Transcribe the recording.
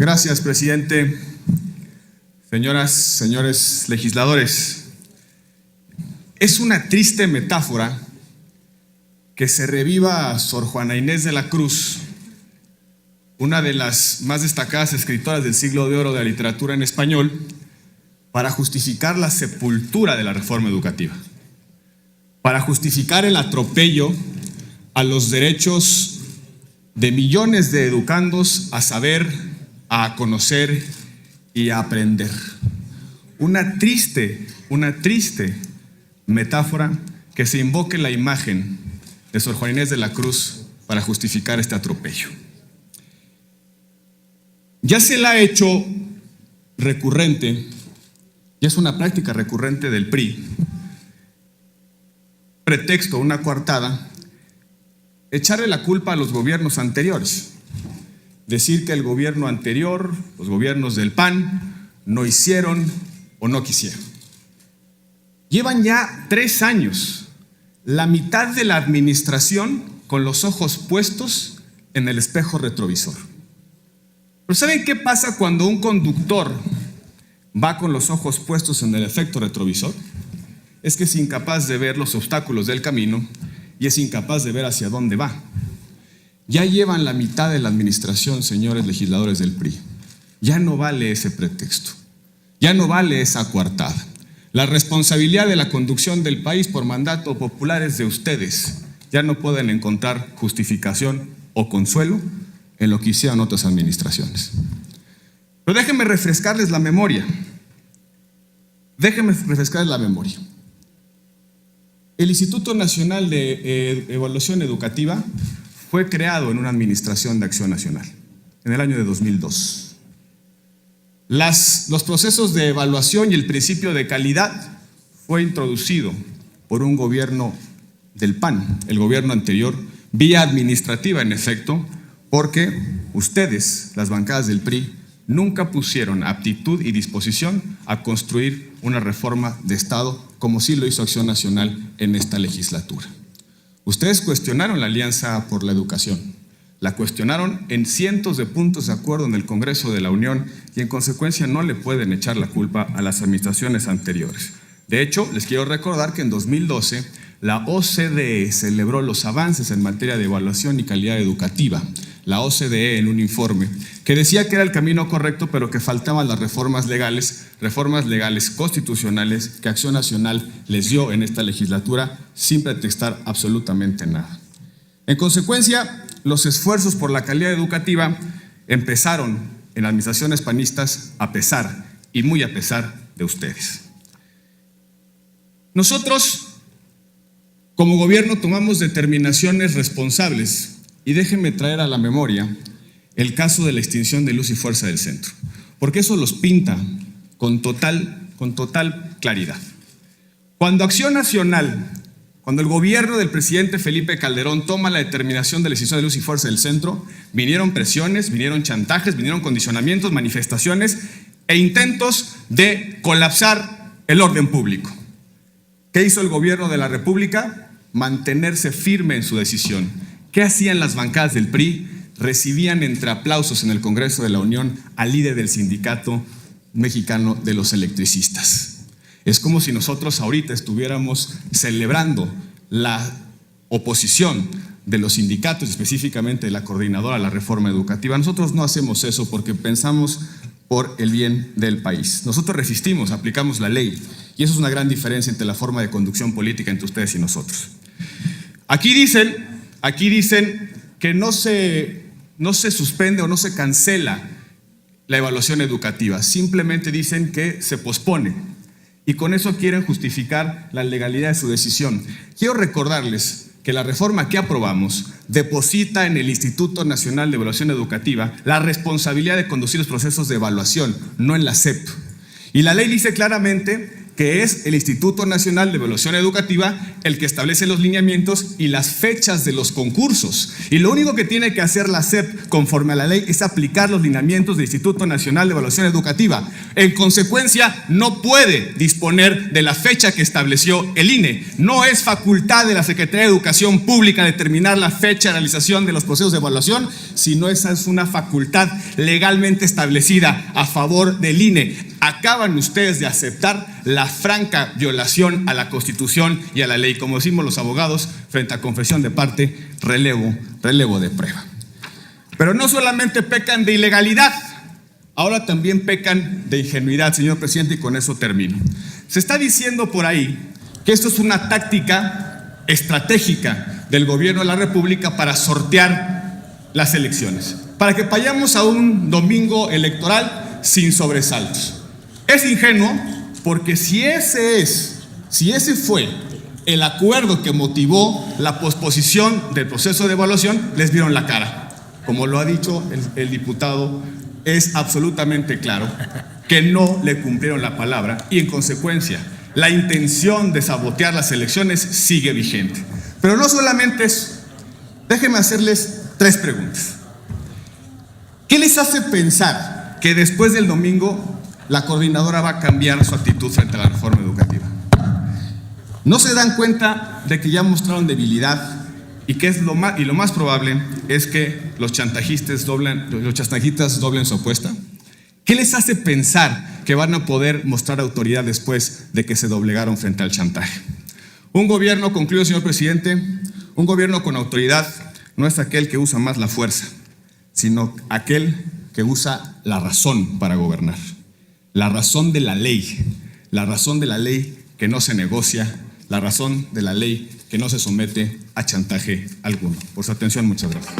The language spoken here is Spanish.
Gracias, presidente. Señoras, señores legisladores, es una triste metáfora que se reviva a Sor Juana Inés de la Cruz, una de las más destacadas escritoras del siglo de oro de la literatura en español, para justificar la sepultura de la reforma educativa, para justificar el atropello a los derechos de millones de educandos a saber, a conocer y a aprender. Una triste metáfora que se invoque la imagen de Sor Juana Inés de la Cruz para justificar este atropello. Ya se la ha hecho recurrente, ya es una práctica recurrente del PRI, pretexto, una coartada, echarle la culpa a los gobiernos anteriores, decir que el gobierno anterior, los gobiernos del PAN, no hicieron o no quisieron. Llevan ya 3 años, la mitad de la administración con los ojos puestos en el espejo retrovisor. Pero ¿saben qué pasa cuando un conductor va con los ojos puestos en el efecto retrovisor? Es que es incapaz de ver los obstáculos del camino y es incapaz de ver hacia dónde va. Ya llevan la mitad de la administración, señores legisladores del PRI. Ya no vale ese pretexto, ya no vale esa coartada. La responsabilidad de la conducción del país por mandato popular es de ustedes. Ya no pueden encontrar justificación o consuelo en lo que hicieron otras administraciones. Pero déjenme refrescarles la memoria. El Instituto Nacional de Evaluación Educativa fue creado en una administración de Acción Nacional, en el año de 2002. Los procesos de evaluación y el principio de calidad fue introducido por un gobierno del PAN, el gobierno anterior, vía administrativa en efecto, porque ustedes, las bancadas del PRI, nunca pusieron aptitud y disposición a construir una reforma de Estado como sí lo hizo Acción Nacional en esta legislatura. Ustedes cuestionaron la Alianza por la Educación, la cuestionaron en cientos de puntos de acuerdo en el Congreso de la Unión y en consecuencia no le pueden echar la culpa a las administraciones anteriores. De hecho, les quiero recordar que en 2012 la OCDE celebró los avances en materia de evaluación y calidad educativa. La OCDE en un informe que decía que era el camino correcto, pero que faltaban las reformas legales constitucionales que Acción Nacional les dio en esta legislatura sin pretextar absolutamente nada. En consecuencia, los esfuerzos por la calidad educativa empezaron en administraciones panistas a pesar, y muy a pesar de ustedes. Nosotros, como gobierno, tomamos determinaciones responsables. Y déjenme traer a la memoria el caso de la extinción de Luz y Fuerza del Centro, porque eso los pinta con total claridad. Cuando Acción Nacional, cuando el gobierno del presidente Felipe Calderón toma la determinación de la extinción de Luz y Fuerza del Centro, vinieron presiones, vinieron chantajes, vinieron condicionamientos, manifestaciones e intentos de colapsar el orden público. ¿Qué hizo el gobierno de la República? Mantenerse firme en su decisión. ¿Qué hacían las bancadas del PRI? Recibían entre aplausos en el Congreso de la Unión al líder del Sindicato Mexicano de los Electricistas. Es como si nosotros ahorita estuviéramos celebrando la oposición de los sindicatos, específicamente de la coordinadora a la reforma educativa. Nosotros no hacemos eso porque pensamos por el bien del país. Nosotros resistimos, aplicamos la ley, y eso es una gran diferencia entre la forma de conducción política entre ustedes y nosotros. Aquí dicen que no se suspende o no se cancela la evaluación educativa, simplemente dicen que se pospone y con eso quieren justificar la legalidad de su decisión. Quiero recordarles que la reforma que aprobamos deposita en el Instituto Nacional de Evaluación Educativa la responsabilidad de conducir los procesos de evaluación, no en la SEP. Y la ley dice claramente que es el Instituto Nacional de Evaluación Educativa el que establece los lineamientos y las fechas de los concursos. Y lo único que tiene que hacer la SEP conforme a la ley es aplicar los lineamientos del Instituto Nacional de Evaluación Educativa. En consecuencia, no puede disponer de la fecha que estableció el INE. No es facultad de la Secretaría de Educación Pública determinar la fecha de realización de los procesos de evaluación, sino esa es una facultad legalmente establecida a favor del INE. Acaban ustedes de aceptar la franca violación a la Constitución y a la ley. Como decimos los abogados, frente a confesión de parte, relevo de prueba. Pero no solamente pecan de ilegalidad, ahora también pecan de ingenuidad, señor presidente, y con eso termino. Se está diciendo por ahí que esto es una táctica estratégica del gobierno de la República para sortear las elecciones, para que vayamos a un domingo electoral sin sobresaltos. Es ingenuo porque si ese fue el acuerdo que motivó la posposición del proceso de evaluación, les vieron la cara. Como lo ha dicho el diputado, es absolutamente claro que no le cumplieron la palabra y en consecuencia la intención de sabotear las elecciones sigue vigente. Pero no solamente eso, déjenme hacerles 3 preguntas. ¿Qué les hace pensar que después del domingo la coordinadora va a cambiar su actitud frente a la reforma educativa? ¿No se dan cuenta de que ya mostraron debilidad y que lo más probable es que los chantajistas doblen su apuesta? ¿Qué les hace pensar que van a poder mostrar autoridad después de que se doblegaron frente al chantaje? Un gobierno, concluyo, señor presidente, un gobierno con autoridad no es aquel que usa más la fuerza, sino aquel que usa la razón para gobernar. La razón de la ley que no se negocia, la razón de la ley que no se somete a chantaje alguno. Por su atención, muchas gracias.